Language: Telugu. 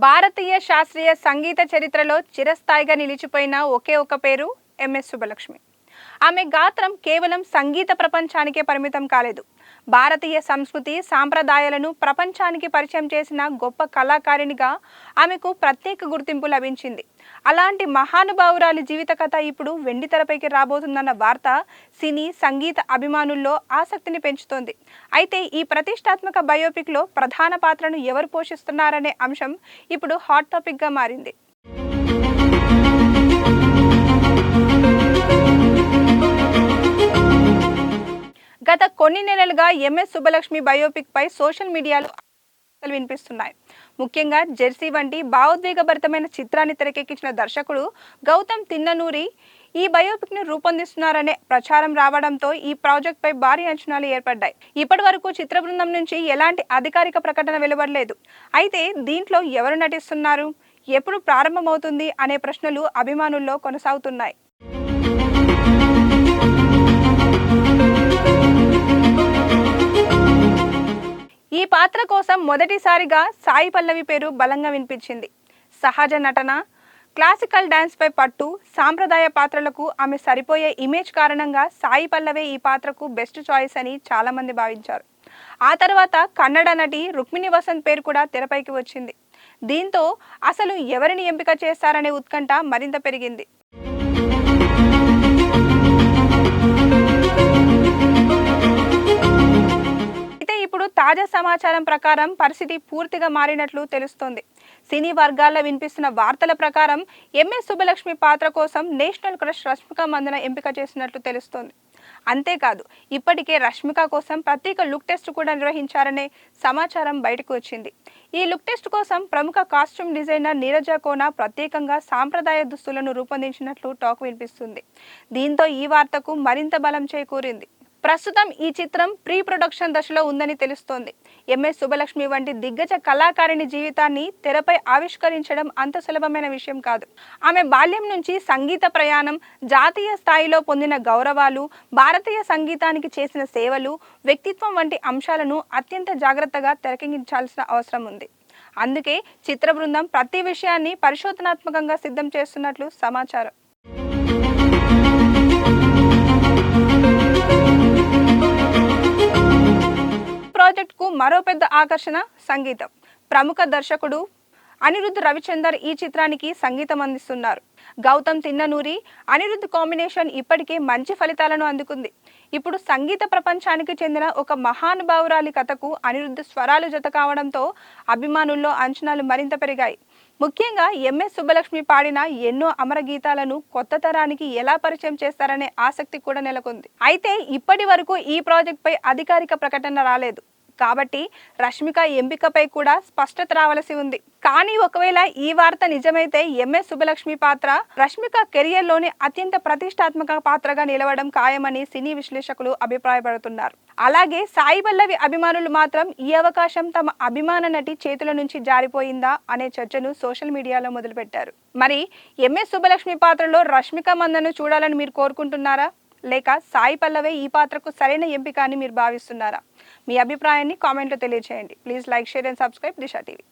భారతీయ శాస్త్రీయ సంగీత చరిత్రలో చిరస్థాయిగా నిలిచిపోయిన ఒకే ఒక పేరు ఎంఎస్ సుబ్బలక్ష్మి. ఆమె గాత్రం కేవలం సంగీత ప్రపంచానికే పరిమితం కాలేదు. భారతీయ సంస్కృతి సాంప్రదాయాలను ప్రపంచానికి పరిచయం చేసిన గొప్ప కళాకారిణిగా ఆమెకు ప్రత్యేక గుర్తింపు లభించింది. అలాంటి మహానుభావురాలి జీవిత కథ ఇప్పుడు వెండితెరపైకి రాబోతుందన్న వార్త సినీ సంగీత అభిమానుల్లో ఆసక్తిని పెంచుతోంది. అయితే ఈ ప్రతిష్టాత్మక బయోపిక్లో ప్రధాన పాత్రను ఎవరు పోషిస్తున్నారనే అంశం ఇప్పుడు హాట్ టాపిక్గా మారింది. గత కొన్ని నెలలుగా ఎంఎస్ సుబ్బలక్ష్మి బయోపిక్ పై సోషల్ మీడియాలో వినిపిస్తున్నాయి. ముఖ్యంగా జెర్సీ వంటి భావోద్వేగభరితమైన చిత్రాన్ని తెరకెక్కించిన దర్శకుడు గౌతమ్ తిన్ననూరి ఈ బయోపిక్ ను రూపొందిస్తున్నారనే ప్రచారం రావడంతో ఈ ప్రాజెక్ట్ పై భారీ అంచనాలు ఏర్పడ్డాయి. ఇప్పటి వరకు చిత్ర బృందం నుంచి ఎలాంటి అధికారిక ప్రకటన వెలువడలేదు. అయితే దీంట్లో ఎవరు నటిస్తున్నారు, ఎప్పుడు ప్రారంభమవుతుంది అనే ప్రశ్నలు అభిమానుల్లో కొనసాగుతున్నాయి. ఈ పాత్ర కోసం మొదటిసారిగా సాయి పల్లవి పేరు బలంగా వినిపించింది. సహజ నటన, క్లాసికల్ డాన్స్ పై పట్టు, సాంప్రదాయ పాత్రలకు ఆమె సరిపోయే ఇమేజ్ కారణంగా సాయి పల్లవి ఈ పాత్రకు బెస్ట్ చాయిస్ అని చాలా మంది భావించారు. ఆ తర్వాత కన్నడ నటి రుక్మిణి వసంత్ పేరు కూడా తెరపైకి వచ్చింది. దీంతో అసలు ఎవరిని ఎంపిక చేస్తారనే ఉత్కంఠ మరింత పెరిగింది. తాజా సమాచారం ప్రకారం పరిస్థితి పూర్తిగా మారినట్లు తెలుస్తోంది. సినీ వర్గాల్లో వినిపిస్తున్న వార్తల ప్రకారం ఎంఎస్ సుబ్బలక్ష్మి పాత్ర కోసం నేషనల్ క్రష్ రష్మిక మందన ఎంపిక చేసినట్లు తెలుస్తోంది. అంతేకాదు, ఇప్పటికే రష్మిక కోసం ప్రత్యేక లుక్ టెస్ట్ కూడా నిర్వహించారనే సమాచారం బయటకు వచ్చింది. ఈ లుక్ టెస్ట్ కోసం ప్రముఖ కాస్ట్యూమ్ డిజైనర్ నీరజ కోనా ప్రత్యేకంగా సాంప్రదాయ దుస్తులను రూపొందించినట్లు టాక్ వినిపిస్తుంది. దీంతో ఈ వార్తకు మరింత బలం చేకూరింది. ప్రస్తుతం ఈ చిత్రం ప్రీ ప్రొడక్షన్ దశలో ఉందని తెలుస్తోంది. ఎంఎస్ సుబ్బలక్ష్మి వంటి దిగ్గజ కళాకారిణి జీవితాన్ని తెరపై ఆవిష్కరించడం అంత సులభమైన విషయం కాదు. ఆమె బాల్యం నుంచి సంగీత ప్రయాణం, జాతీయ స్థాయిలో పొందిన గౌరవాలు, భారతీయ సంగీతానికి చేసిన సేవలు, వ్యక్తిత్వం వంటి అంశాలను అత్యంత జాగ్రత్తగా తెరకెక్కించాల్సిన అవసరం ఉంది. అందుకే చిత్ర బృందం ప్రతి విషయాన్ని పరిశోధనాత్మకంగా సిద్ధం చేస్తున్నట్లు సమాచారం. ప్రాజెక్ట్ కు మరో పెద్ద ఆకర్షణ సంగీతం. ప్రముఖ దర్శకుడు అనిరుద్ధ్ రవిచందర్ ఈ చిత్రానికి సంగీతం అందిస్తున్నారు. గౌతమ్ తిన్ననూరి, అనిరుద్ధ్ కాంబినేషన్ ఇప్పటికే మంచి ఫలితాలను అందుకుంది. ఇప్పుడు సంగీత ప్రపంచానికి చెందిన ఒక మహానుభావురాలి కథకు అనిరుద్ధ్ స్వరాలు జత కావడంతో అభిమానుల్లో అంచనాలు మరింత పెరిగాయి. ముఖ్యంగా ఎంఎస్ సుబ్బలక్ష్మి పాడిన ఎన్నో అమర గీతాలను కొత్త తరానికి ఎలా పరిచయం చేస్తారనే ఆసక్తి కూడా నెలకొంది. అయితే ఇప్పటి వరకు ఈ ప్రాజెక్ట్ పై అధికారిక ప్రకటన రాలేదు. కాబట్టి రష్మిక ఎంపికపై కూడా స్పష్టత రావలసి ఉంది. కానీ ఒకవేళ ఈ వార్త నిజమైతే ఎంఎస్ సుబ్బలక్ష్మి పాత్ర రష్మిక కెరియర్ లోని అత్యంత ప్రతిష్టాత్మక పాత్రగా నిలవడం ఖాయమని సినీ విశ్లేషకులు అభిప్రాయపడుతున్నారు. అలాగే సాయి పల్లవి అభిమానులు మాత్రం ఈ అవకాశం తమ అభిమాన నటి చేతుల నుంచి జారిపోయిందా అనే చర్చను సోషల్ మీడియాలో మొదలుపెట్టారు. మరి ఎంఎస్ సుబ్బలక్ష్మి పాత్రలో రష్మిక మందను చూడాలని మీరు కోరుకుంటున్నారా, లేక సాయి పల్లవి ఈ పాత్రకు సరైన ఎంపిక అని మీరు భావిస్తున్నారా? మీ అభిప్రాయాన్ని కామెంట్లో తెలియజేయండి. Please like, share and subscribe Disha TV.